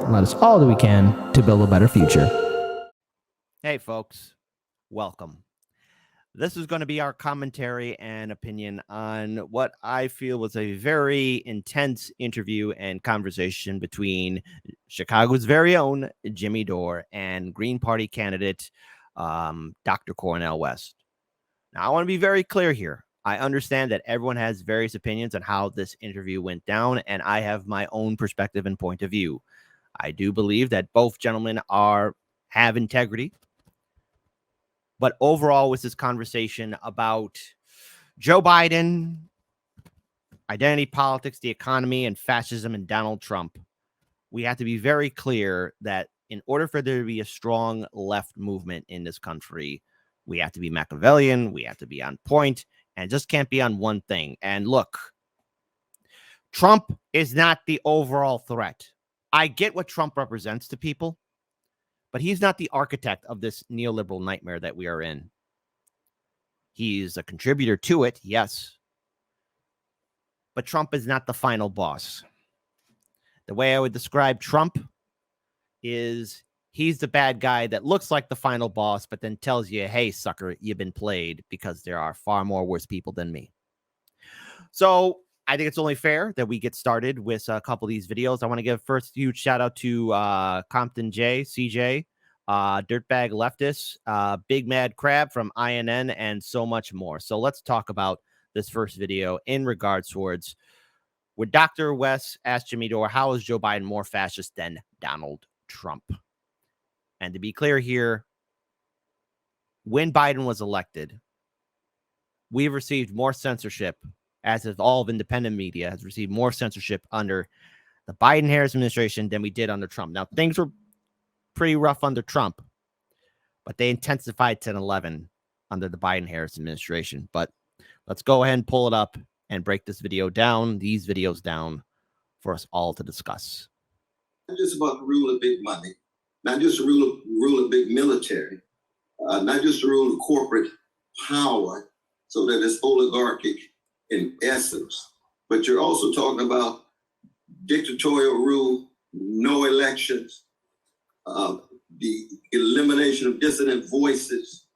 and let us all do we can to build a better future. Hey, folks. Welcome. This is going to be our commentary and opinion on what I feel was a very intense interview and conversation between Chicago's very own Jimmy Dore and Green Party candidate Dr. Cornel West. Now, I want to be very clear here. I understand that everyone has various opinions on how this interview went down, and I have my own perspective and point of view. I do believe that both gentlemen have integrity. But overall, was this conversation about Joe Biden, identity politics, the economy, and fascism, and Donald Trump. We have to be very clear that in order for there to be a strong left movement in this country, we have to be Machiavellian, we have to be on point, and just can't be on one thing. And look, Trump is not the overall threat. I get what Trump represents to people, but he's not the architect of this neoliberal nightmare that we are in. He's a contributor to it, yes. But Trump is not the final boss. The way I would describe Trump is he's the bad guy that looks like the final boss, but then tells you, hey, sucker, you've been played because there are far more worse people than me. So I think it's only fair that we get started with a couple of these videos. I want to give first huge shout out to Compton J, CJ, Dirtbag Leftist, Big Mad Crab from INN, and so much more. So let's talk about this first video in regards towards where Dr. West asked Jimmy Dore, how is Joe Biden more fascist than Donald Trump? And to be clear here, when Biden was elected, we've received more censorship, as of all of independent media has received more censorship under the Biden-Harris administration than we did under Trump. Now, things were pretty rough under Trump, but they intensified to 11 under the Biden-Harris administration. But let's go ahead and pull it up and break this video down, these videos down, for us all to discuss. Not just about the rule of big money, not just the rule of big military, not just the rule of corporate power, so that it's oligarchic in essence, but you're also talking about dictatorial rule, no elections, the elimination of dissident voices,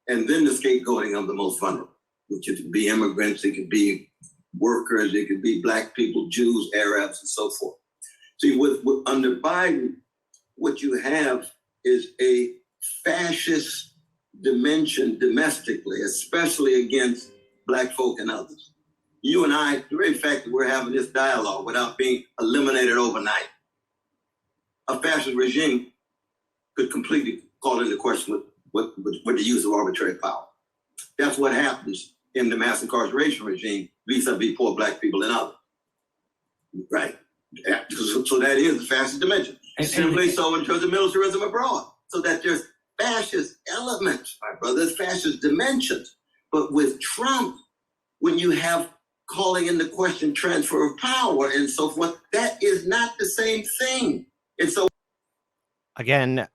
and then the scapegoating of the most vulnerable, which could be immigrants, it could be workers, it could be Black people, Jews, Arabs, and so forth. See, under Biden, what you have is a fascist dimension domestically, especially against Black folk and others. You and I, the very fact that we're having this dialogue without being eliminated overnight, a fascist regime could completely call into question with the use of arbitrary power. That's what happens in the mass incarceration regime vis-a-vis poor Black people and others. Right? So that is the fascist dimension. Simply so in terms of militarism abroad. So that there's fascist elements, my brother, there's fascist dimensions. But with Trump, when you have calling into question transfer of power and so forth, that is not the same thing. And so, again,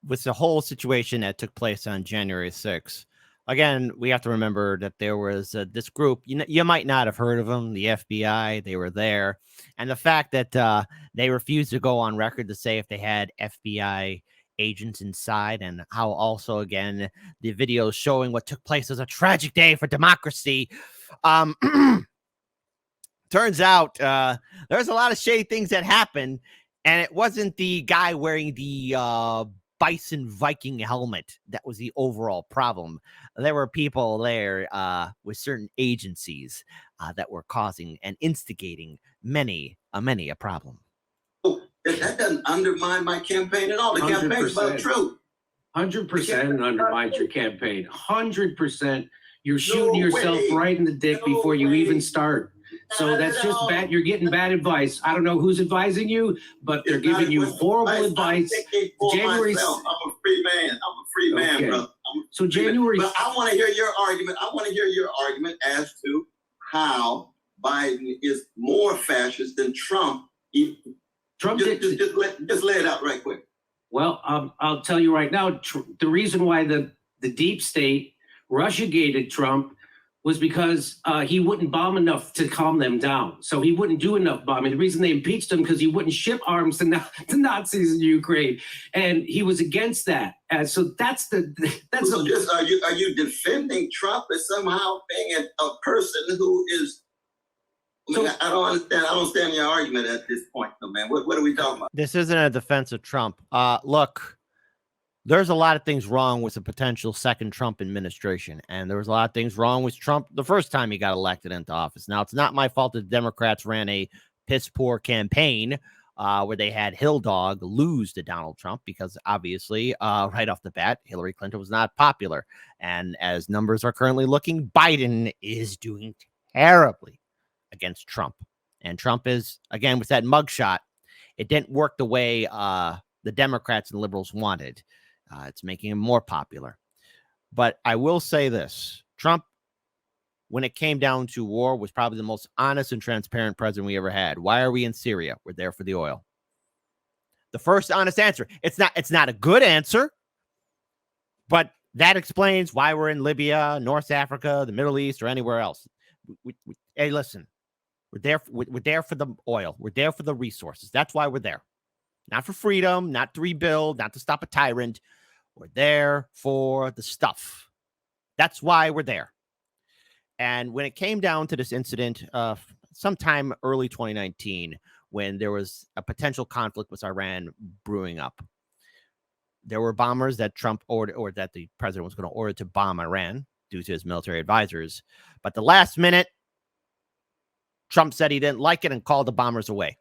with the whole situation that took place on January 6th, again, we have to remember that there was this group, you might not have heard of them, the FBI, they were there. And the fact that they refused to go on record to say if they had FBI agents inside, and how also, again, the videos showing what took place as a tragic day for democracy. Turns out there's a lot of shady things that happened, and it wasn't the guy wearing the bison Viking helmet that was the overall problem. There were people there with certain agencies that were causing and instigating many a problem. That doesn't undermine my campaign at all. The campaign's about truth. 100% undermines your campaign. 100%. You're shooting yourself right in the dick before you even start. So that's just bad. You're getting bad advice. I don't know who's advising you, but they're giving you horrible advice. January. I'm a free man. I'm a free man, brother. So January. But I want to hear your argument. I want to hear your argument as to how Biden is more fascist than Trump. Trump just lay it out right quick. Well, I'll tell you right now, the reason why the deep state Russiagated Trump was because he wouldn't bomb enough to calm them down. So he wouldn't do enough bombing. The reason they impeached him because he wouldn't ship arms to Nazis in Ukraine, and he was against that. And so that's so just are you defending Trump as somehow being a person who is? I mean, I don't understand. I don't understand your argument at this point, though, man. What are we talking about? This isn't a defense of Trump. Look. There's a lot of things wrong with the potential second Trump administration. And there was a lot of things wrong with Trump the first time he got elected into office. Now, it's not my fault that the Democrats ran a piss poor campaign where they had Hill Dog lose to Donald Trump because obviously right off the bat, Hillary Clinton was not popular. And as numbers are currently looking, Biden is doing terribly against Trump. And Trump is, again, with that mugshot, it didn't work the way the Democrats and liberals wanted. It's making him more popular. But I will say this. Trump, when it came down to war, was probably the most honest and transparent president we ever had. Why are we in Syria? We're there for the oil. The first honest answer. It's not a good answer, but that explains why we're in Libya, North Africa, the Middle East, or anywhere else. Hey, listen, we're there for the oil. We're there for the resources. That's why we're there. Not for freedom, not to rebuild, not to stop a tyrant. We're there for the stuff. That's why we're there. And when it came down to this incident, sometime early 2019, when there was a potential conflict with Iran brewing up, there were bombers that Trump ordered, or that the president was going to order to bomb Iran due to his military advisors. But the last minute, Trump said he didn't like it and called the bombers away.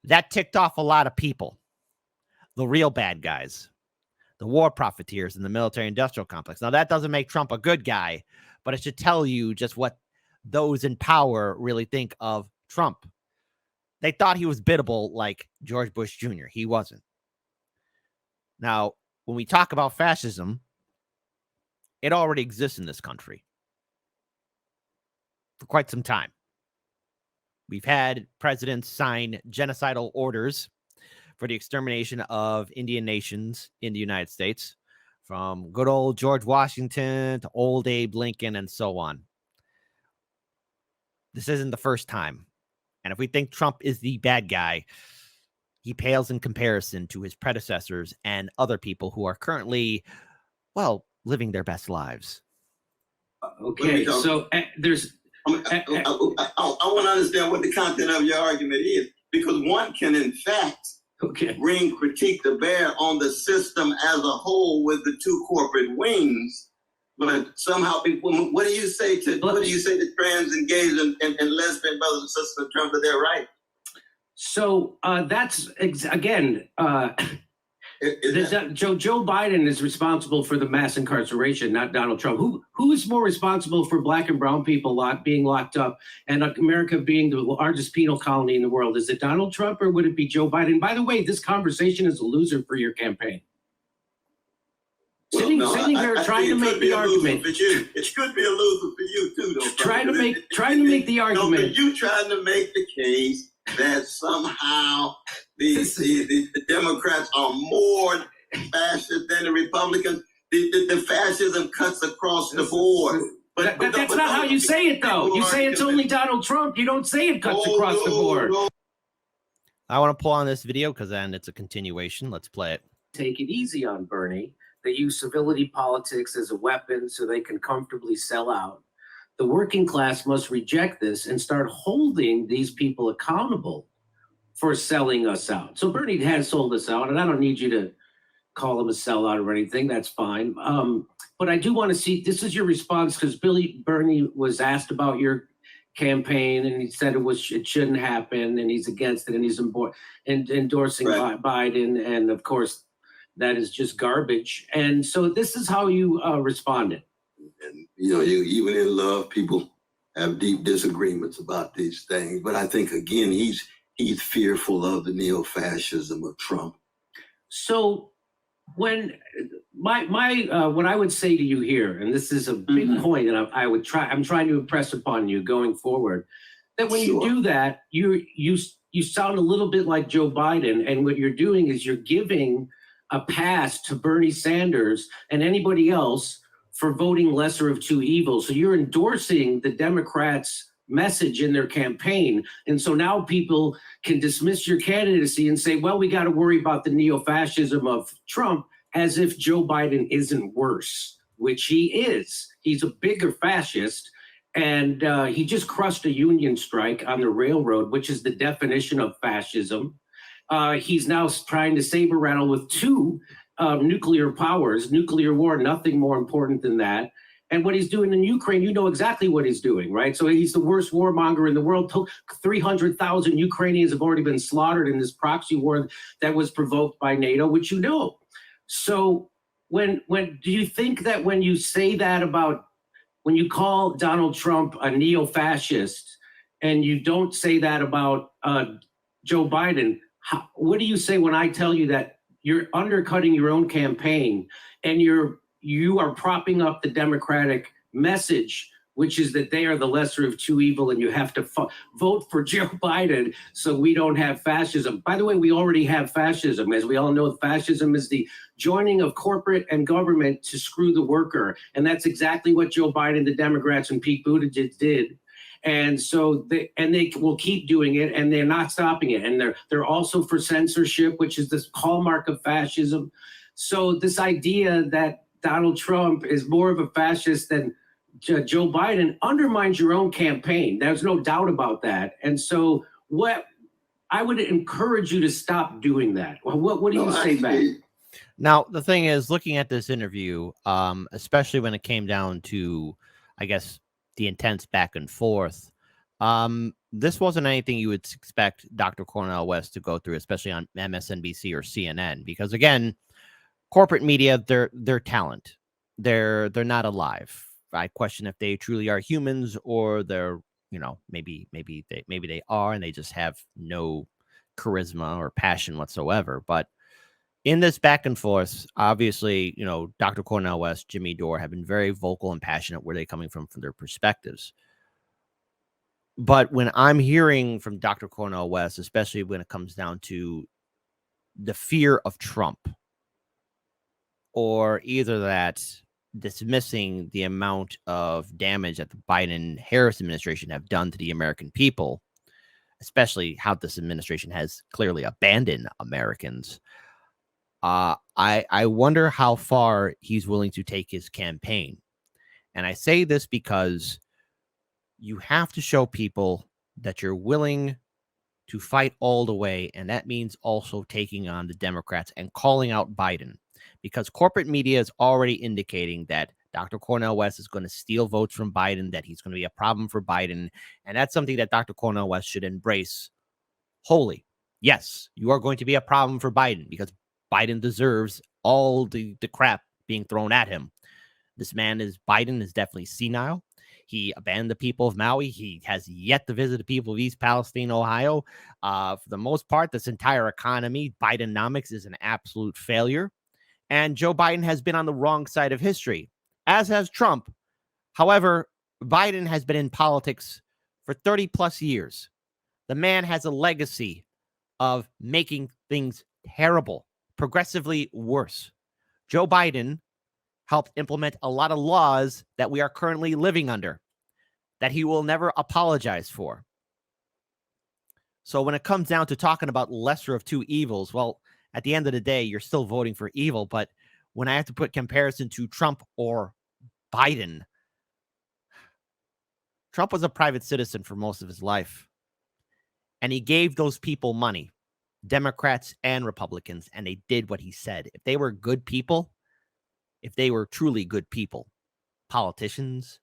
That ticked off a lot of people. The real bad guys, the war profiteers in the military industrial complex. Now, that doesn't make Trump a good guy, but it should tell you just what those in power really think of Trump. They thought he was biddable like George Bush Jr. He wasn't. Now, when we talk about fascism, it already exists in this country for quite some time. We've had presidents sign genocidal orders for the extermination of Indian nations in the United States, from good old George Washington to old Abe Lincoln and so on. This isn't the first time. And if we think Trump is the bad guy, he pales in comparison to his predecessors and other people who are currently, well, living their best lives. Okay, so there's... I want to understand what the content of your argument is, because one can, in fact, bring critique to bear on the system as a whole with the two corporate wings, but somehow, what do you say to trans and gays and lesbian brothers and sisters in terms of their right? So that's again. Joe Biden is responsible for the mass incarceration, not Donald Trump. Who is more responsible for black and brown people being locked up and America being the largest penal colony in the world? Is it Donald Trump or would it be Joe Biden? By the way, this conversation is a loser for your campaign. Well, sitting here trying to make the argument. It could be a loser for you too, though. Trying to make the argument. No, you trying to make the case that somehow the Democrats are more fascist than the Republicans. The fascism cuts across the board. But that's not how you say it, though. You say it's only Donald Trump. You don't say it cuts across the board. I want to pull on this video because then it's a continuation. Let's play it. Take it easy on Bernie. They use civility politics as a weapon so they can comfortably sell out. The working class must reject this and start holding these people accountable for selling us out. So Bernie has sold us out, and I don't need you to call him a sellout or anything. That's fine. But I do want to see, this is your response, because Bernie was asked about your campaign, and he said it shouldn't happen, and he's against it, and he's endorsing Biden, and of course, that is just garbage. And so this is how you responded. And, even in love, people have deep disagreements about these things. But I think, again, he's fearful of the neo-fascism of Trump. So when my what I would say to you here, and this is a big point, and I'm trying to impress upon you going forward, that when you do that, you sound a little bit like Joe Biden, and what you're doing is you're giving a pass to Bernie Sanders and anybody else for voting lesser of two evils. So you're endorsing the Democrats' message in their campaign. And so now people can dismiss your candidacy and say, well, we got to worry about the neo-fascism of Trump, as if Joe Biden isn't worse, which he is. He's a bigger fascist. And he just crushed a union strike on the railroad, which is the definition of fascism. He's now trying to saber rattle with two nuclear powers, nuclear war, nothing more important than that. And what he's doing in Ukraine, you know exactly what he's doing, right? So he's the worst warmonger in the world. 300,000 Ukrainians have already been slaughtered in this proxy war that was provoked by NATO, which you know. So when do you think that when you say that about, when you call Donald Trump a neo-fascist and you don't say that about Joe Biden, what do you say when I tell you that you're undercutting your own campaign and you are propping up the Democratic message, which is that they are the lesser of two evil and you have to vote for Joe Biden so we don't have fascism? By the way, we already have fascism. As we all know, fascism is the joining of corporate and government to screw the worker. And that's exactly what Joe Biden, the Democrats, and Pete Buttigieg did. And so they will keep doing it, and they're not stopping it. And they're also for censorship, which is this hallmark of fascism. So this idea that Donald Trump is more of a fascist than Joe Biden undermines your own campaign. There's no doubt about that. And so what I would encourage you to stop doing that. What do you say back? Now, the thing is, looking at this interview, especially when it came down to, I guess, the intense back and forth, this wasn't anything you would expect Dr. Cornel West to go through, especially on MSNBC or CNN, because again, corporate media, they're talent. They're not alive. I question if they truly are humans, or they're, maybe they are and they just have no charisma or passion whatsoever. But in this back and forth, obviously, Dr. Cornel West, Jimmy Dore have been very vocal and passionate where they're coming from their perspectives. But when I'm hearing from Dr. Cornel West, especially when it comes down to the fear of Trump, or either that dismissing the amount of damage that the Biden-Harris administration have done to the American people, especially how this administration has clearly abandoned Americans, I wonder how far he's willing to take his campaign. And I say this because you have to show people that you're willing to fight all the way, and that means also taking on the Democrats and calling out Biden, because corporate media is already indicating that Dr. Cornel West is going to steal votes from Biden, that he's going to be a problem for Biden, and that's something that Dr. Cornel West should embrace wholly. Yes, you are going to be a problem for Biden because Biden deserves all the crap being thrown at him. Biden is definitely senile. He abandoned the people of Maui. He has yet to visit the people of East Palestine, Ohio. For the most part, this entire economy, Bidenomics, is an absolute failure. And Joe Biden has been on the wrong side of history, as has Trump. However, Biden has been in politics for 30 plus years. The man has a legacy of making things terrible, progressively worse. Joe Biden helped implement a lot of laws that we are currently living under that he will never apologize for. So when it comes down to talking about lesser of two evils, well, at the end of the day, you're still voting for evil. But when I have to put comparison to Trump or Biden, Trump was a private citizen for most of his life. And he gave those people money, Democrats and Republicans, and they did what he said. If they were good people, if they were truly good people, politicians,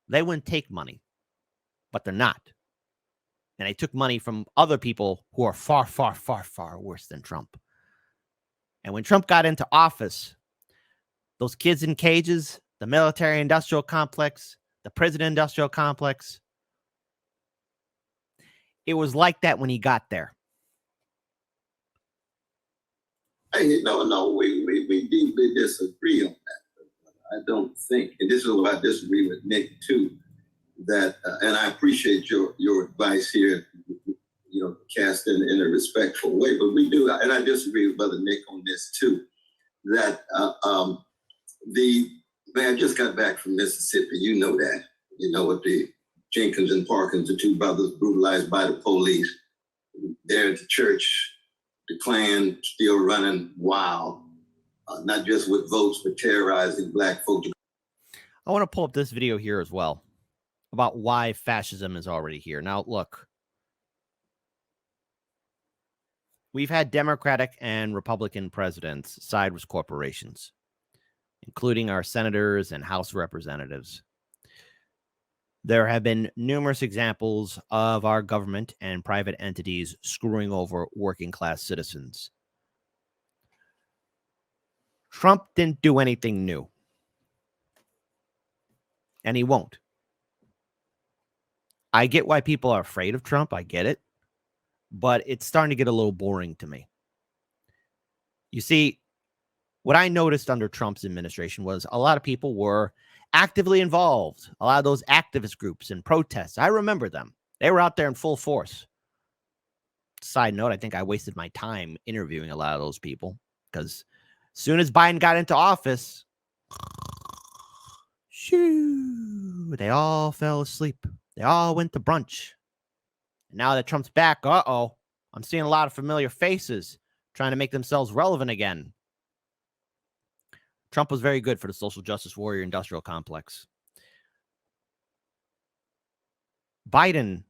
they wouldn't take money, but they're not. And they took money from other people who are far, far, far, far worse than Trump. And when Trump got into office, those kids in cages, the military-industrial complex, the prison-industrial complex, it was like that when he got there. Hey, no, we deeply disagree on that. I don't think, and this is what I disagree with Nick too, that, and I appreciate your advice here, cast in a respectful way, but we do, and I disagree with Brother Nick on this too, that Man, I just got back from Mississippi. You know that. You know what the Jenkins and Parkins, the two brothers brutalized by the police. There at the church, the Klan still running wild, not just with votes, but terrorizing black folks. I want to pull up this video here as well about why fascism is already here. Now, look, we've had Democratic and Republican presidents side with corporations, including our senators and House representatives. There have been numerous examples of our government and private entities screwing over working class citizens. Trump didn't do anything new, and he won't. I get why people are afraid of Trump. I get it, but it's starting to get a little boring to me. You see, what I noticed under Trump's administration was a lot of people were actively involved. A lot of those activist groups and protests, I remember them. They were out there in full force. Side note, I think I wasted my time interviewing a lot of those people because as soon as Biden got into office, shoo, they all fell asleep. They all went to brunch. And now that Trump's back, I'm seeing a lot of familiar faces trying to make themselves relevant again. Trump was very good for the social justice warrior industrial complex. Biden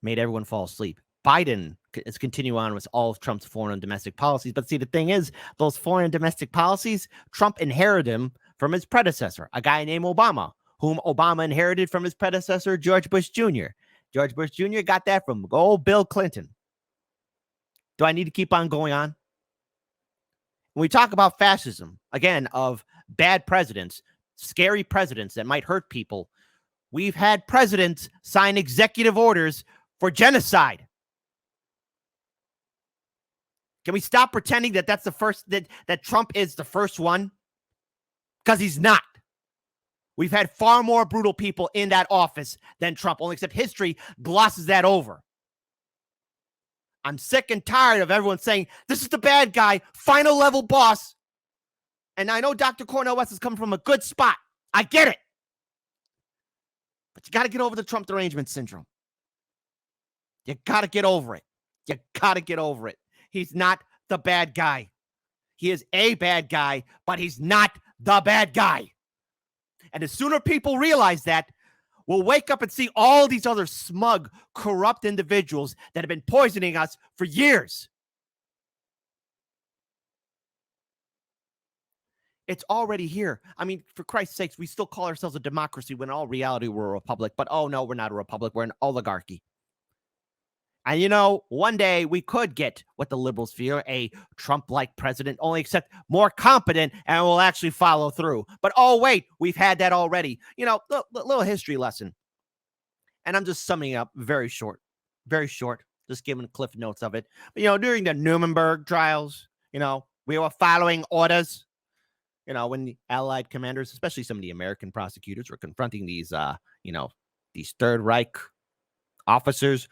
made everyone fall asleep. Biden is continuing on with all of Trump's foreign and domestic policies. But see, the thing is, those foreign and domestic policies, Trump inherited them from his predecessor, a guy named Obama, whom Obama inherited from his predecessor, George Bush Jr. George Bush Jr. got that from old Bill Clinton. Do I need to keep on going on? When we talk about fascism, again, of bad presidents, scary presidents that might hurt people, we've had presidents sign executive orders for genocide. Can we stop pretending that that's the first, that Trump is the first one? Because he's not. We've had far more brutal people in that office than Trump, only except history glosses that over. I'm sick and tired of everyone saying, this is the bad guy, final level boss. And I know Dr. Cornel West is coming from a good spot. I get it. But you got to get over the Trump derangement syndrome. You got to get over it. You got to get over it. He's not the bad guy. He is a bad guy, but he's not the bad guy. And the sooner people realize that, we'll wake up and see all these other smug, corrupt individuals that have been poisoning us for years. It's already here. I mean, for Christ's sakes, we still call ourselves a democracy when in all reality we're a republic. But oh no, we're not a republic. We're an oligarchy. And you know, one day we could get what the liberals fear, a Trump-like president, only except more competent and will actually follow through. But oh wait, we've had that already. You know, little history lesson. And I'm just summing up very short, just giving cliff notes of it. But, you know, during the Nuremberg trials, you know, we were following orders. You know, when the Allied commanders, especially some of the American prosecutors, were confronting these, these Third Reich officers.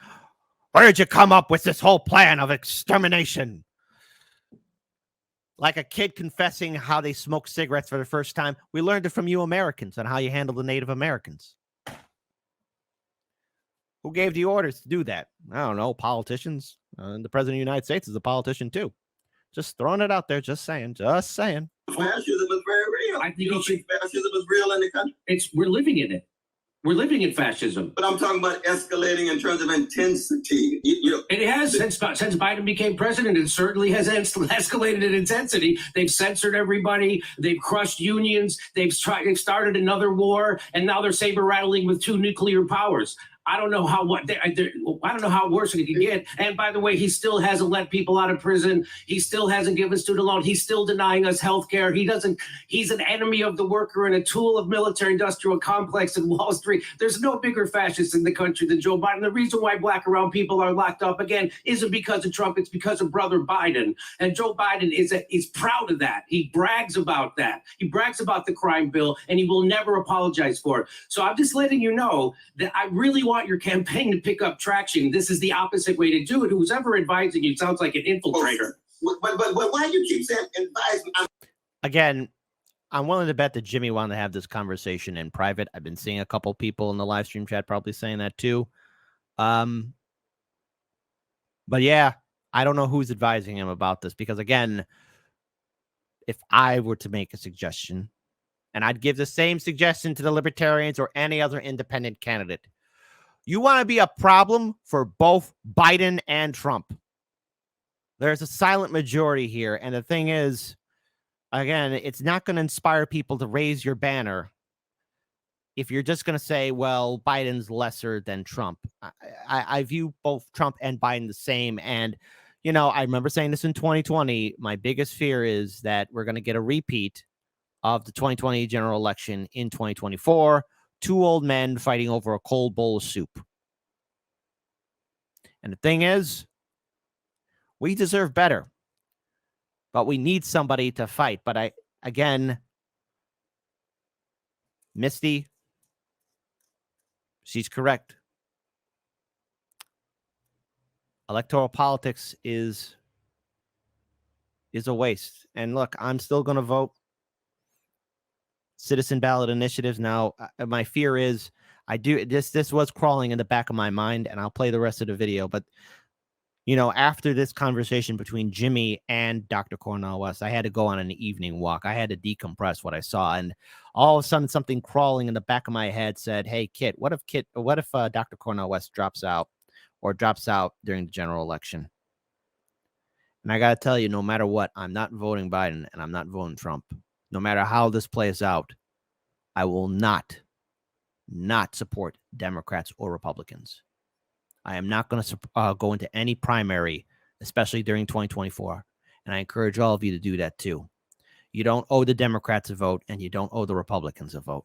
Where did you come up with this whole plan of extermination? Like a kid confessing how they smoked cigarettes for the first time. We learned it from you Americans on how you handle the Native Americans. Who gave the orders to do that? I don't know, politicians. And the President of the United States is a politician too. Just throwing it out there, just saying. Fascism is very real. I think fascism is real in the country. We're living in it. We're living in fascism. But I'm talking about escalating in terms of intensity. It has since Biden became president. It certainly has escalated in intensity. They've censored everybody. They've crushed unions. They've started another war, and now they're saber rattling with 2 nuclear powers. I don't know how worse it can get. And by the way, he still hasn't let people out of prison. He still hasn't given student loan. He's still denying us health care. He's an enemy of the worker and a tool of military industrial complex in Wall Street. There's no bigger fascist in the country than Joe Biden. The reason why black and brown people are locked up again isn't because of Trump. It's because of brother Biden. And Joe Biden is proud of that. He brags about that. He brags about the crime bill, and he will never apologize for it. So I'm just letting you know that I really want your campaign to pick up traction. This is the opposite way to do it. Who's ever advising you sounds like an infiltrator. But why do you keep saying advising? Again, I'm willing to bet that Jimmy wanted to have this conversation in private. I've been seeing a couple people in the live stream chat probably saying that too. But yeah, I don't know who's advising him about this because, again, if I were to make a suggestion, and I'd give the same suggestion to the Libertarians or any other independent candidate, you want to be a problem for both Biden and Trump. There's a silent majority here. And the thing is, again, it's not going to inspire people to raise your banner if you're just going to say, well, Biden's lesser than Trump. I view both Trump and Biden the same. And, you know, I remember saying this in 2020. My biggest fear is that we're going to get a repeat of the 2020 general election in 2024. Two old men fighting over a cold bowl of soup. And the thing is, we deserve better. But we need somebody to fight. But again, Misty, she's correct. Electoral politics is a waste. And look, I'm still going to vote citizen ballot initiatives. Now, my fear is this was crawling in the back of my mind, and I'll play the rest of the video. But, you know, after this conversation between Jimmy and Dr. Cornel West, I had to go on an evening walk. I had to decompress what I saw. And all of a sudden, something crawling in the back of my head said, hey, Kit, what if Dr. Cornel West drops out during the general election? And I got to tell you, no matter what, I'm not voting Biden and I'm not voting Trump. No matter how this plays out, I will not support Democrats or Republicans. I am not going to go into any primary, especially during 2024. And I encourage all of you to do that too. You don't owe the Democrats a vote and you don't owe the Republicans a vote.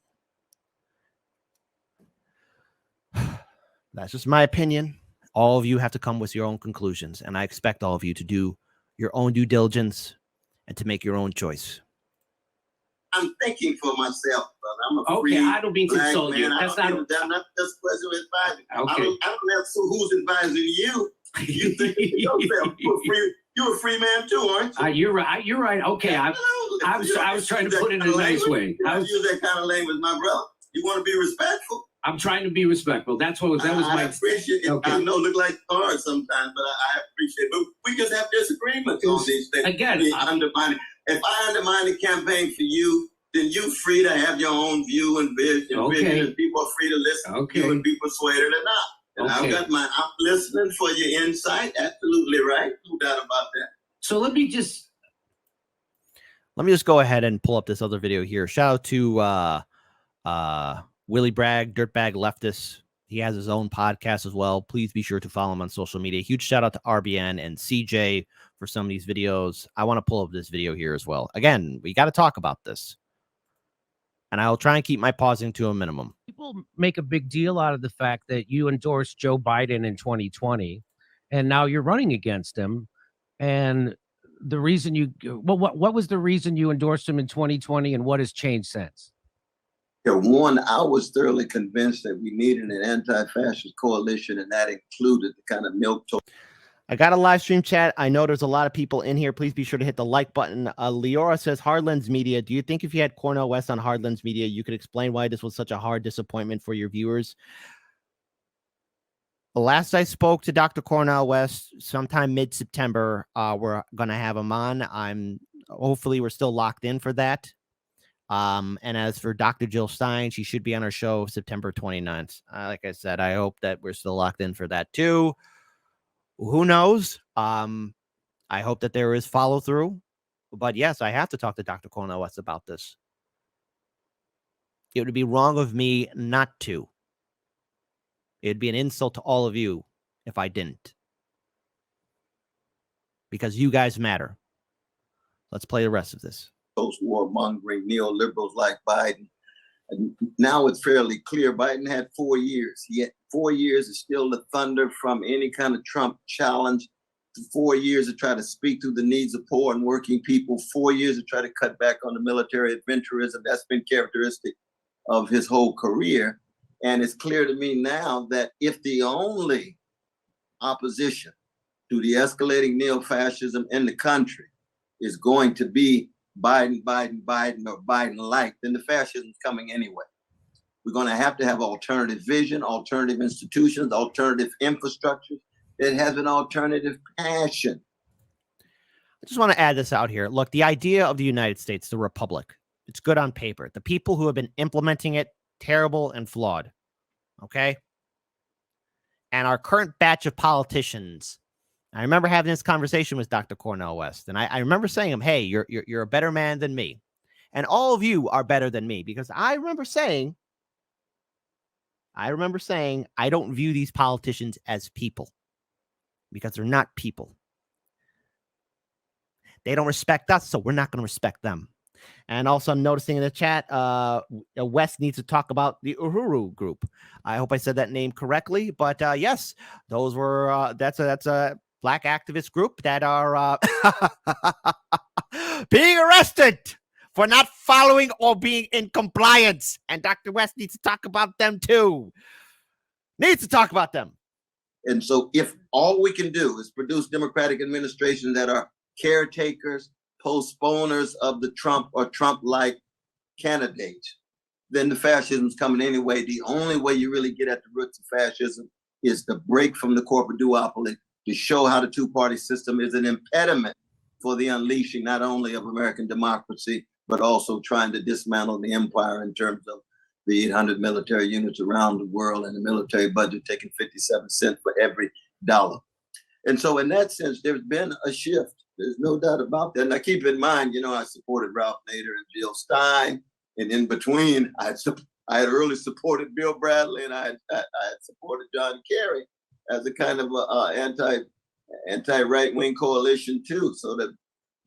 That's just my opinion. All of you have to come with your own conclusions. And I expect all of you to do your own due diligence and to make your own choice. I'm thinking for myself, brother. I'm a Okay, free I don't mean to black insult you. man. That's I not. don't give a damn this question with advising. Okay. I don't know who's advising you. You think yourself. You're a free man too, aren't you? You're right. You're right. Okay, I was trying to put it in a nice way. I use that kind of language, my brother. You want to be respectful. I'm trying to be respectful. That was my. I appreciate it. Okay. I know it look like cards sometimes, but I appreciate it. But we just have disagreements on these things. Again, if I undermine the campaign for you, then you're free to have your own view and vision. Okay. And people are free to listen to you and be persuaded or not. And Okay. I'm listening for your insight. Absolutely right. No doubt about that. So let me just go ahead and pull up this other video here. Shout out to Willie Bragg, Dirtbag Leftist. He has his own podcast as well. Please be sure to follow him on social media. Huge shout out to RBN and CJ for some of these videos. I want to pull up this video here as well. Again, we got to talk about this. And I'll try and keep my pausing to a minimum. People make a big deal out of the fact that you endorsed Joe Biden in 2020, and now you're running against him. And the reason what was the reason you endorsed him in 2020, and what has changed since? Yeah, one, I was thoroughly convinced that we needed an anti-fascist coalition, and that included the kind of milquetoast. I got a live stream chat. I know there's a lot of people in here. Please be sure to hit the like button. Leora says, Hardlands Media, do you think if you had Cornel West on Hardlands Media, you could explain why this was such a hard disappointment for your viewers? The last I spoke to Dr. Cornel West, sometime mid-September, we're going to have him on. Hopefully we're still locked in for that. And as for Dr. Jill Stein, she should be on our show September 29th. Like I said, I hope that we're still locked in for that too. Who knows? I hope that there is follow through. But yes, I have to talk to Dr. Cornel West about this. It would be wrong of me not to. It'd be an insult to all of you if I didn't. Because you guys matter. Let's play the rest of this. Those warmongering neoliberals like Biden. And now it's fairly clear Biden had 4 years. He had 4 years to steal the thunder from any kind of Trump challenge. 4 years to try to speak to the needs of poor and working people. 4 years to try to cut back on the military adventurism. That's been characteristic of his whole career. And it's clear to me now that if the only opposition to the escalating neo-fascism in the country is going to be Biden, or Biden-like, then the fascism's coming anyway. We're going to have alternative vision, alternative institutions, alternative infrastructure that has an alternative passion. I just want to add this out here. Look, the idea of the United States, the republic, it's good on paper. The people who have been implementing it, terrible and flawed. Okay? And our current batch of politicians, I remember having this conversation with Dr. Cornel West, and I remember saying to him, hey, you're a better man than me. And all of you are better than me, because I remember saying, I don't view these politicians as people, because they're not people. They don't respect us, so we're not going to respect them. And also, I'm noticing in the chat, West needs to talk about the Uhuru group. I hope I said that name correctly, but yes, those were that's a Black activist group that are being arrested for not following or being in compliance. And Dr. West needs to talk about them too. Needs to talk about them. And so if all we can do is produce Democratic administrations that are caretakers, postponers of the Trump or Trump-like candidates, then the fascism's coming anyway. The only way you really get at the roots of fascism is to break from the corporate duopoly, to show how the two-party system is an impediment for the unleashing not only of American democracy, but also trying to dismantle the empire in terms of the 800 military units around the world and the military budget taking 57 cents for every dollar. And so in that sense, there's been a shift. There's no doubt about that. Now, keep in mind, I supported Ralph Nader and Jill Stein. And in between, I had early supported Bill Bradley, and I had supported John Kerry as a kind of anti-right-wing coalition too. So that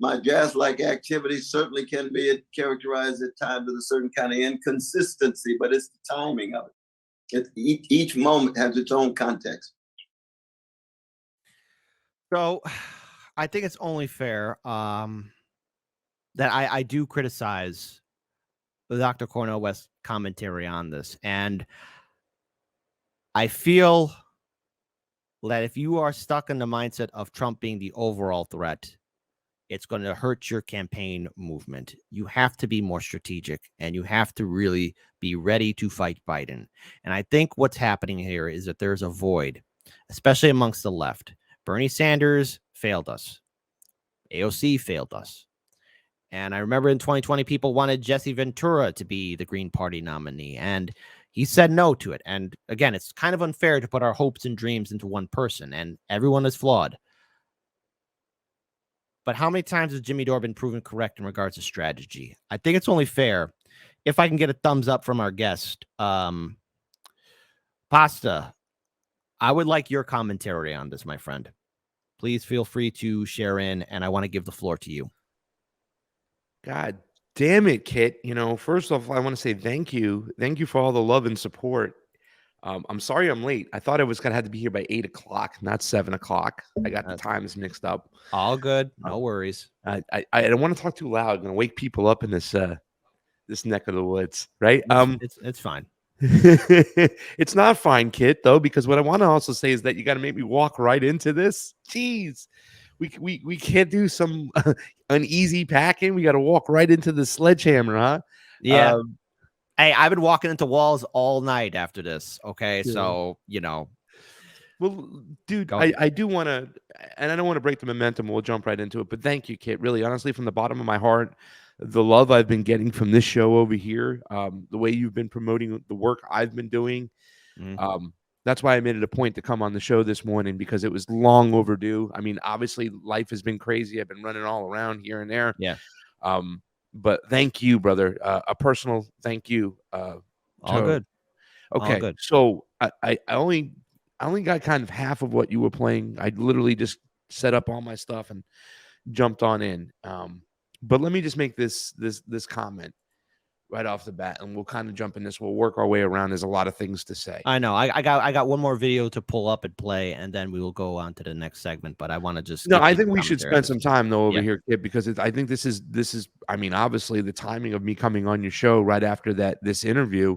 my jazz-like activities certainly can be characterized at times with a certain kind of inconsistency, but it's the timing of it. Each moment has its own context. So I think it's only fair that I do criticize the Dr. Cornel West commentary on this. And I feel that if you are stuck in the mindset of Trump being the overall threat, it's going to hurt your campaign movement. You have to be more strategic, and you have to really be ready to fight Biden. And I think what's happening here is that there's a void, especially amongst the left. Bernie Sanders failed us. AOC failed us. And I remember in 2020, people wanted Jesse Ventura to be the Green Party nominee, and he said no to it. And again, it's kind of unfair to put our hopes and dreams into one person, and everyone is flawed. But how many times has Jimmy Dore been proven correct in regards to strategy? I think it's only fair if I can get a thumbs up from our guest. Pasta, I would like your commentary on this, my friend. Please feel free to share in, and I want to give the floor to you. God damn it, Kit. First off, I want to say thank you. Thank you for all the love and support. I'm sorry I'm late. I thought I was going to have to be here by 8 o'clock, not 7 o'clock. I got the times mixed up. All good. No worries. I don't want to talk too loud. I'm going to wake people up in this neck of the woods, right? It's fine. It's not fine, Kit, though, because what I want to also say is that you got to make me walk right into this. Jeez. We can't do some uneasy packing. We got to walk right into the sledgehammer, huh? Yeah. Hey, I've been walking into walls all night after this. Okay, yeah. So Well, dude, I do want to, and I don't want to break the momentum. We'll jump right into it. But thank you, Kit. Really, honestly, from the bottom of my heart, the love I've been getting from this show over here, the way you've been promoting the work I've been doing. That's why I made it a point to come on the show this morning, because it was long overdue. I mean, obviously, life has been crazy. I've been running all around here and there. Yeah. But thank you, brother. A personal thank you. All good. Okay. All good. So I only got kind of half of what you were playing. I literally just set up all my stuff and jumped on in. But let me just make this comment right off the bat, and we'll kind of jump in this. We'll work our way around. There's a lot of things to say. I know. I got one more video to pull up and play, and then we will go on to the next segment. But I want to just I think we should spend some time though over here, Kid, because I think this is. I mean, obviously, the timing of me coming on your show right after this interview.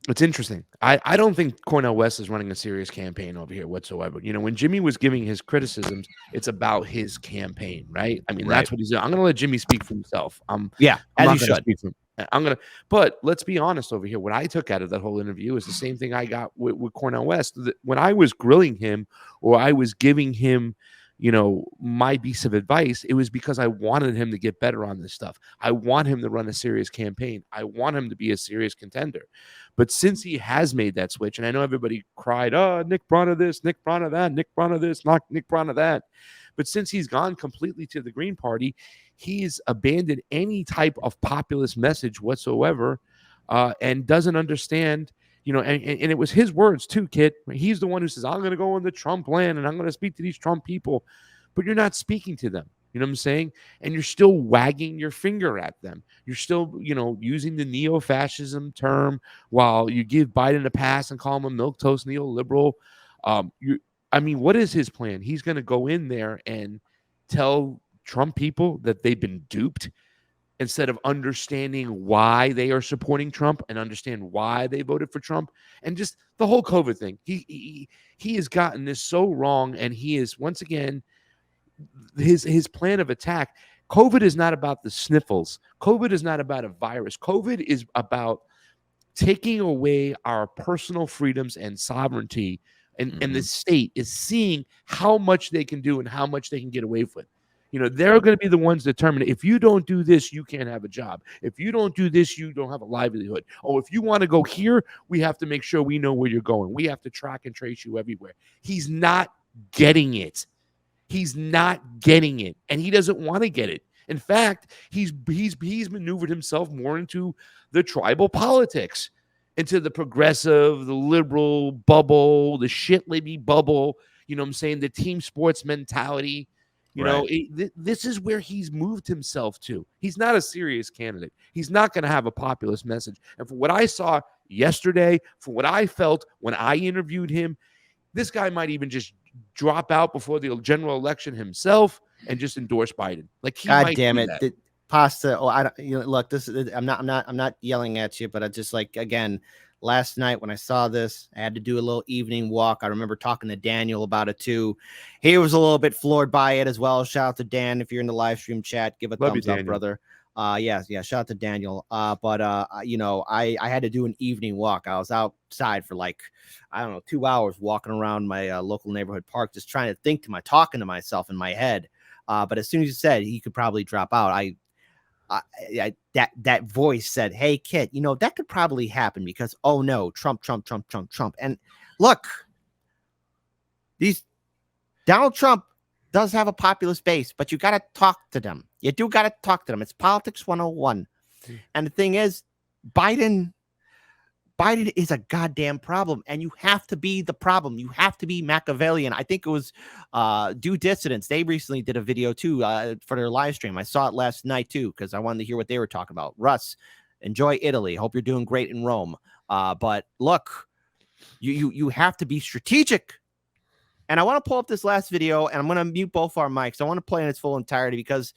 It's It's interesting. I don't think Cornel West is running a serious campaign over here whatsoever. You know, when Jimmy was giving his criticisms, it's about his campaign, right? I mean, Right. that's what he's doing. I'm going to let Jimmy speak for himself. Yeah, I'm as not you going to should. speak for him. I'm going to, but let's be honest over here. What I took out of that whole interview is the same thing I got with Cornel West. When I was grilling him or I was giving him, you know, my piece of advice, it was because I wanted him to get better on this stuff. I want him to run a serious campaign. I want him to be a serious contender. But since he has made that switch, and I know everybody cried, oh, Nick Brana this, Nick Brana that, Nick Brana this, not Nick Brana that. But since he's gone completely to the Green Party, he's abandoned any type of populist message whatsoever, and doesn't understand, you know, and it was his words too, Kit. He's the one who says, I'm going to go on the Trump land and I'm going to speak to these Trump people, but you're not speaking to them. You know what I'm saying? And you're still wagging your finger at them. You're still, you know, using the neo-fascism term while you give Biden a pass and call him a milquetoast neoliberal. I mean, what is his plan? He's going to go in there and tell Trump people that they've been duped instead of understanding why they are supporting Trump and understand why they voted for Trump. And just the whole COVID thing. He has gotten this so wrong, and he is, once again, his plan of attack. COVID is not about the sniffles. COVID is not about a virus. COVID is about taking away our personal freedoms and sovereignty. And the state is seeing how much they can do and how much they can get away with. You know, they're going to be the ones determining, if you don't do this, you can't have a job. If you don't do this, you don't have a livelihood. Oh, if you want to go here, we have to make sure we know where you're going. We have to track and trace you everywhere. He's not getting it. He's not getting it, and he doesn't want to get it. In fact, he's maneuvered himself more into the tribal politics, into the progressive, the liberal bubble, the shit libby bubble. You know what I'm saying? The team sports mentality. You know, this is where he's moved himself to. He's not a serious candidate. He's not going to have a populist message. And for what I saw yesterday, for what I felt when I interviewed him, this guy might even just drop out before the general election himself and just endorse Biden. Like, he God might damn do it, that. Pasta. Oh, I don't. You know, look, this is. I'm not yelling at you, but I just, like, again, last night when I saw this, I had to do a little evening walk. I remember talking to Daniel about it too. He was a little bit floored by it as well. Shout out to Dan if you're in the live stream chat. Give a Love you, thumbs up, Daniel. brother. Yeah. Shout out to Daniel. But you know, I had to do an evening walk. I was outside for, like, I don't know, 2 hours walking around my local neighborhood park, just trying to think talking to myself in my head. But as soon as you said he could probably drop out, that voice said, hey, Kit, you know, that could probably happen because, oh no, Trump. And look, Donald Trump does have a populist base, but you got to talk to them. You do got to talk to them. It's politics 101. And the thing is, Biden is a goddamn problem, and you have to be the problem. You have to be Machiavellian. I think it was Due Dissidents. They recently did a video too for their live stream. I saw it last night too because I wanted to hear what they were talking about. Russ, enjoy Italy. Hope you're doing great in Rome. But look, you have to be strategic. And I want to pull up this last video, and I'm going to mute both our mics. I want to play in its full entirety because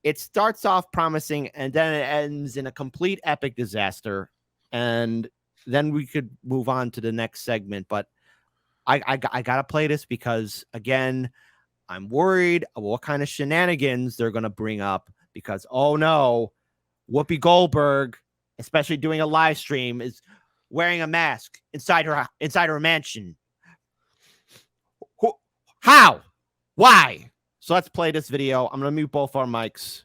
it starts off promising, and then it ends in a complete epic disaster. And then we could move on to the next segment. But I got to play this because, again, I'm worried of what kind of shenanigans they're going to bring up because, oh no, Whoopi Goldberg, especially doing a live stream, is wearing a mask inside her mansion. How? Why? So let's play this video. I'm going to mute both our mics.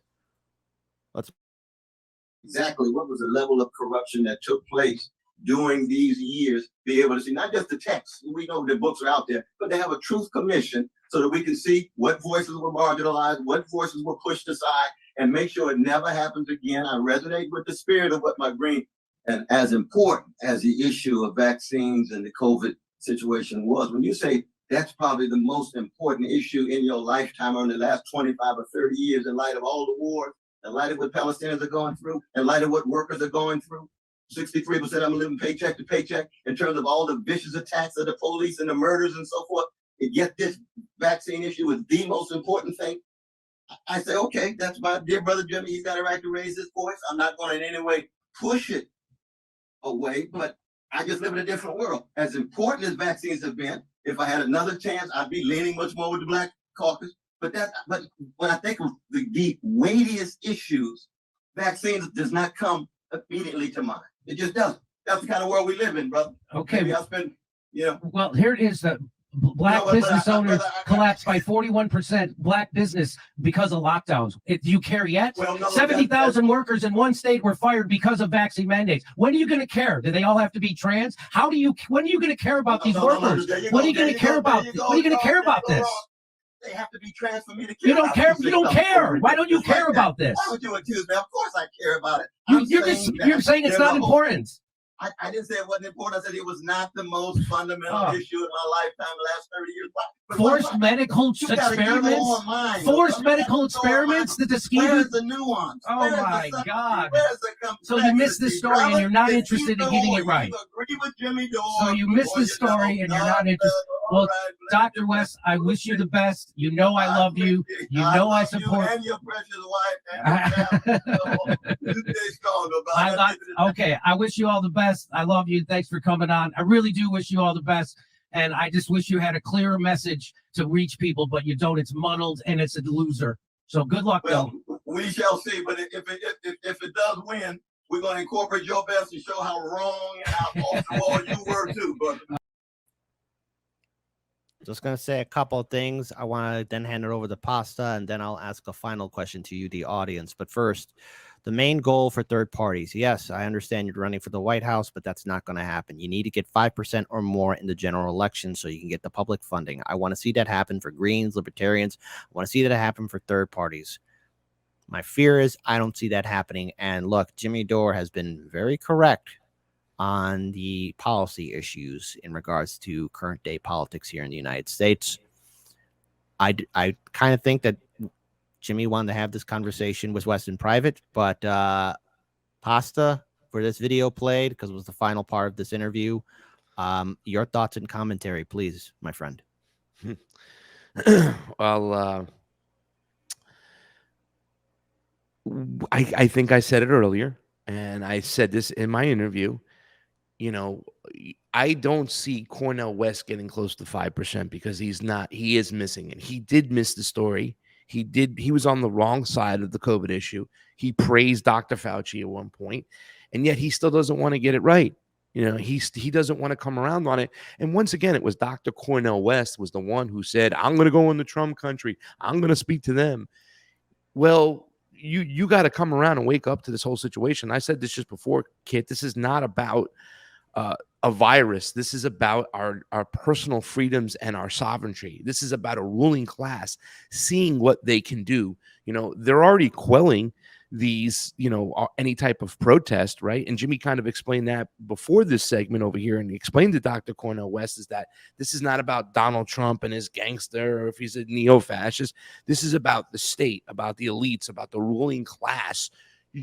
Exactly what was the level of corruption that took place during these years, be able to see not just the text, we know the books are out there, but they have a truth commission so that we can see what voices were marginalized, what voices were pushed aside, and make sure it never happens again. I resonate with the spirit of what my brain, and as important as the issue of vaccines and the COVID situation was, when you say that's probably the most important issue in your lifetime or in the last 25 or 30 years in light of all the wars, in light of what Palestinians are going through, in light of what workers are going through. 63% of them living paycheck to paycheck in terms of all the vicious attacks of the police and the murders and so forth. And yet this vaccine issue is the most important thing. I say, okay, that's my dear brother Jimmy. He's got a right to raise his voice. I'm not going to in any way push it away, but I just live in a different world. As important as vaccines have been, if I had another chance, I'd be leaning much more with the Black caucus. But when I think of the weightiest issues, vaccines does not come immediately to mind. It just doesn't. That's the kind of world we live in, brother. Okay. Maybe I spend, Well, here it is. Black business owners collapsed by 41%. Black business because of lockdowns. Do you care yet? Well, no, 70,000 workers in one state were fired because of vaccine mandates. When are you going to care? Do they all have to be trans? When are you going to care about these workers? When are you going to care about? When are you going to care about this? They have to be trans for me to care. You don't care. You don't care. Why don't you care about this? Why would you accuse me? Of course I care about it. You're saying it's not important. I didn't say it wasn't important. I said it was not the most fundamental issue in my lifetime the last 30 years. Forced medical experiments? Forced medical experiments? Where's the nuance? Oh my God. Where's the complexity? So you missed the story and you're not interested in getting it right. You agree with Jimmy Dore. So you missed the story and you're not interested. Well, Dr. West, I wish you the best. You know I love you. You know I support you and your precious wife. You stay strong about it. Okay, I wish you all the best. I love you. Thanks for coming on. I really do wish you all the best. And I just wish you had a clearer message to reach people, but you don't. It's muddled and it's a loser. So good luck, well, though. We shall see. But if it does win, we're going to incorporate your best and show how wrong and how off the wall you were too, brother. Just going to say a couple of things. I want to then hand it over to Pasta, and then I'll ask a final question to you, the audience. But first, the main goal for third parties. Yes, I understand you're running for the White House, but that's not going to happen. You need to get 5% or more in the general election so you can get the public funding. I want to see that happen for Greens, Libertarians. I want to see that happen for third parties. My fear is I don't see that happening. And look, Jimmy Dore has been very correct on the policy issues in regards to current day politics here in the United States. I kind of think that Jimmy wanted to have this conversation with West in private, but Pasta, for this video played, because it was the final part of this interview, your thoughts and commentary, please, my friend. Well, I think I said it earlier, and I said this in my interview. You know, I don't see Cornel West getting close to 5% because he is missing it. He did miss the story. He was on the wrong side of the COVID issue. He praised Dr. Fauci at one point, and yet he still doesn't want to get it right. You know, he doesn't want to come around on it. And once again, it was Dr. Cornel West was the one who said, I'm going to go in the Trump country. I'm going to speak to them. Well, you got to come around and wake up to this whole situation. I said this just before, Kit. This is not about a virus. This is about our personal freedoms and our sovereignty. This is about a ruling class seeing what they can do. You know, they're already quelling these, any type of protest, right? And Jimmy kind of explained that before this segment over here, and he explained to Dr. Cornel West is that this is not about Donald Trump and his gangster or if he's a neo-fascist. This is about the state, about the elites, about the ruling class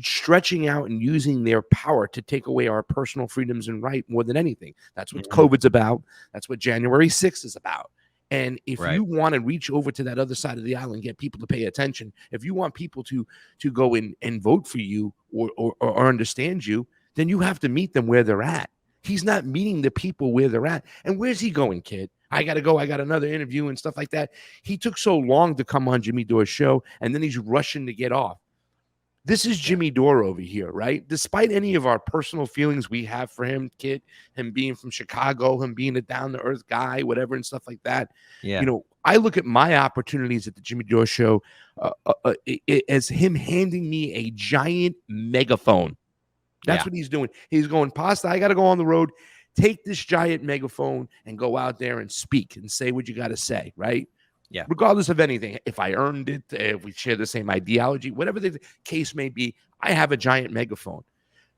stretching out and using their power to take away our personal freedoms and right more than anything. That's what COVID's about. That's what January 6th is about. And if you want to reach over to that other side of the aisle and get people to pay attention, if you want people to go in and vote for you or understand you, then you have to meet them where they're at. He's not meeting the people where they're at. And where's he going, kid? I got to go. I got another interview and stuff like that. He took so long to come on Jimmy Dore's show, and then he's rushing to get off. This is Jimmy Dore over here, right? Despite any of our personal feelings we have for him, kid, him being from Chicago, him being a down-to-earth guy, whatever, and stuff like that. Yeah. I look at my opportunities at the Jimmy Dore show as him handing me a giant megaphone. That's what he's doing. He's going, Pasta, I got to go on the road. Take this giant megaphone and go out there and speak and say what you got to say, right? Yeah. Regardless of anything, if I earned it, if we share the same ideology, whatever the case may be, I have a giant megaphone.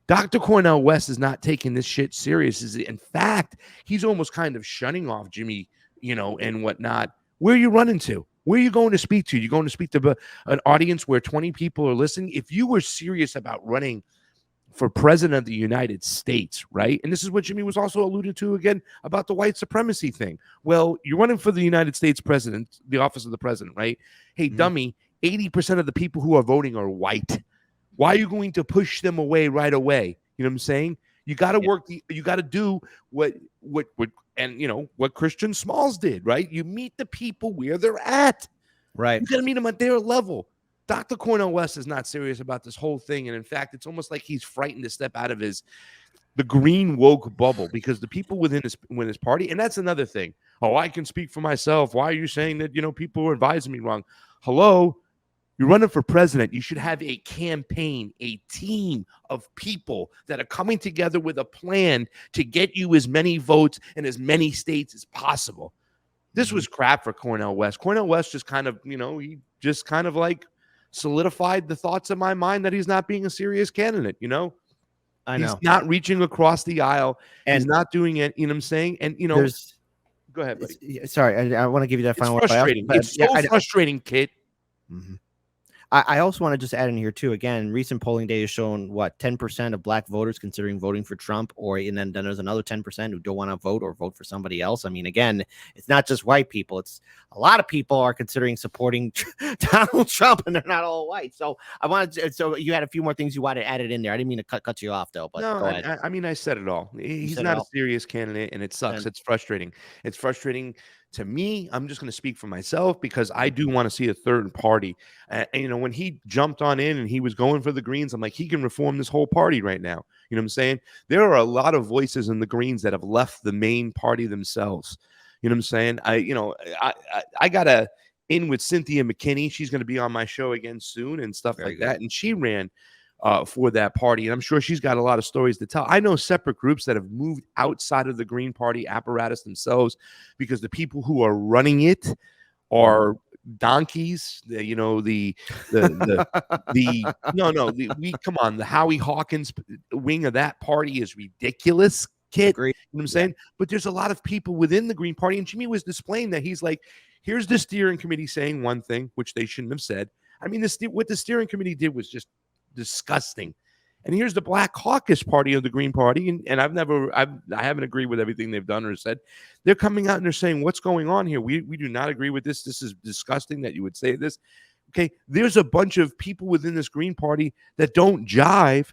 Dr. Cornel West is not taking this shit serious. In fact, he's almost kind of shunning off Jimmy, and whatnot. Where are you running to? Where are you going to speak to? You're going to speak to an audience where 20 people are listening? If you were serious about running for president of the United States, right? And this is what Jimmy was also alluded to again about the white supremacy thing. Well, you're running for the United States president, the office of the president, right? Hey, dummy, 80% of the people who are voting are white. Why are you going to push them away right away? You know what I'm saying? You got to work. You got to do what what Christian Smalls did, right? You meet the people where they're at. Right. You got to meet them at their level. Dr. Cornel West is not serious about this whole thing, and in fact, it's almost like he's frightened to step out of the green woke bubble, because the people within his party, and that's another thing. Oh, I can speak for myself. Why are you saying that people are advising me wrong? Hello. You're running for president. You should have a campaign, a team of people that are coming together with a plan to get you as many votes in as many states as possible. This was crap for Cornel West. Cornel West just kind of, he just kind of like solidified the thoughts in my mind that he's not being a serious candidate. I know. He's not reaching across the aisle. And he's not doing it. You know what I'm saying? And, there's, go ahead, buddy. Sorry, I want to give you that final It's frustrating. It's so frustrating, Kit. Mm-hmm. I also want to just add in here too. Again, recent polling data has shown 10% of black voters considering voting for Trump, and then there's another 10% who don't want to vote or vote for somebody else. I mean, again, it's not just white people. It's a lot of people are considering supporting Donald Trump, and they're not all white. So so you had a few more things you wanted added in there. I didn't mean to cut you off though, but no, go ahead. I mean, I said it all. He's not a serious candidate, and it sucks. It's frustrating. It's frustrating to me. I'm just going to speak for myself because I do want to see a third party. And when he jumped on in and he was going for the Greens, I'm like, he can reform this whole party right now. You know what I'm saying? There are a lot of voices in the Greens that have left the main party themselves. You know what I'm saying? I got a in with Cynthia McKinney. She's going to be on my show again soon and stuff like that. And she ran for that party. And I'm sure she's got a lot of stories to tell. I know separate groups that have moved outside of the Green Party apparatus themselves because the people who are running it are donkeys. Come on, the Howie Hawkins wing of that party is ridiculous, Kit. You know what I'm saying? But there's a lot of people within the Green Party, and Jimmy was displaying that. He's like, here's the steering committee saying one thing, which they shouldn't have said. I mean, what the steering committee did was just disgusting. And here's the Black Caucus Party of the Green Party, and I haven't agreed with everything they've done or said. They're coming out and they're saying, what's going on here? We do not agree with this. This is disgusting that you would say this. Okay, there's a bunch of people within this Green Party that don't jive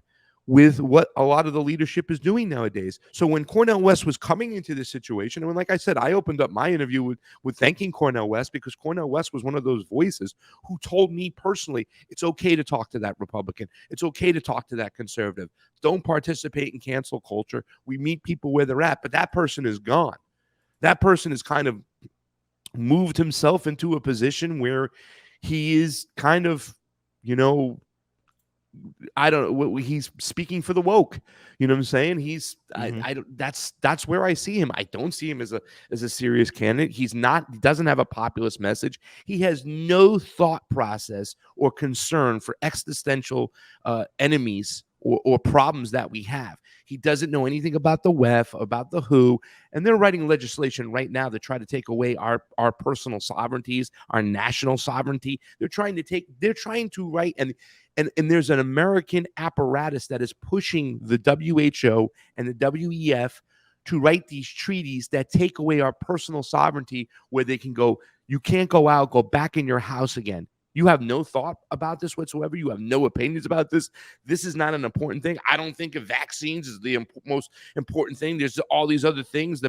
with what a lot of the leadership is doing nowadays. So when Cornel West was coming into this situation, and like I said, I opened up my interview with thanking Cornel West because Cornel West was one of those voices who told me personally, it's okay to talk to that Republican. It's okay to talk to that conservative. Don't participate in cancel culture. We meet people where they're at, but that person is gone. That person has kind of moved himself into a position where he is kind of, I don't know. He's speaking for the woke. You know what I'm saying? He's that's where I see him. I don't see him as a serious candidate. He doesn't have a populist message. He has no thought process or concern for existential enemies or problems that we have. He doesn't know anything about the WEF, about the WHO, and they're writing legislation right now to try to take away our personal sovereignties, our national sovereignty. They're trying to write and there's an American apparatus that is pushing the WHO and the WEF to write these treaties that take away our personal sovereignty, where they can go, you can't go out, go back in your house again. You have no thought about this whatsoever. You have no opinions about this. This is not an important thing. I don't think of vaccines as the most important thing. There's all these other things.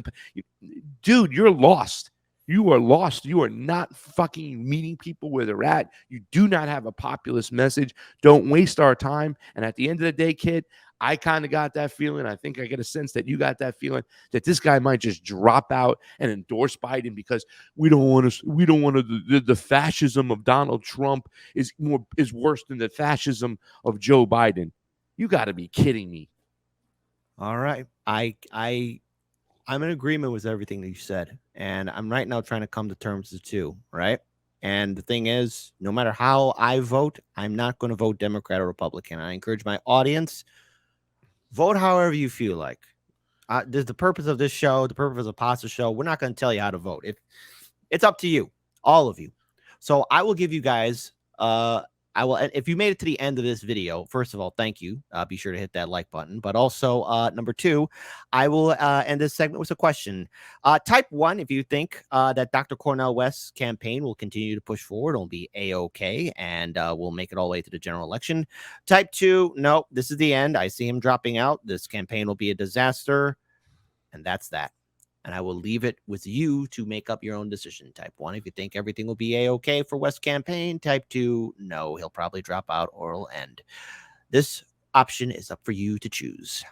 Dude, you're lost. You are lost. You are not fucking meeting people where they're at. You do not have a populist message. Don't waste our time. And at the end of the day, kid, I kind of got that feeling. I think I get a sense that you got that feeling that this guy might just drop out and endorse Biden because we don't want to. The fascism of Donald Trump is worse than the fascism of Joe Biden. You got to be kidding me. All right, I'm in agreement with everything that you said, and I'm right now trying to come to terms with the two. Right. And the thing is, no matter how I vote, I'm not going to vote Democrat or Republican. I encourage my audience, vote however you feel like. There's the purpose of this show, the purpose of Pasta Show. We're not going to tell you how to vote. It's up to you, all of you. So I will give you guys I will. If you made it to the end of this video, first of all, thank you. Be sure to hit that like button. But also, number two, I will end this segment with a question. Type 1 if you think that Dr. Cornel West's campaign will continue to push forward. It'll be A-OK, and we'll make it all the way to the general election. Type 2, no, this is the end. I see him dropping out. This campaign will be a disaster. And that's that. And I will leave it with you to make up your own decision. Type 1 if you think everything will be A-OK for West's campaign. Type 2, no, he'll probably drop out or it'll end. This option is up for you to choose.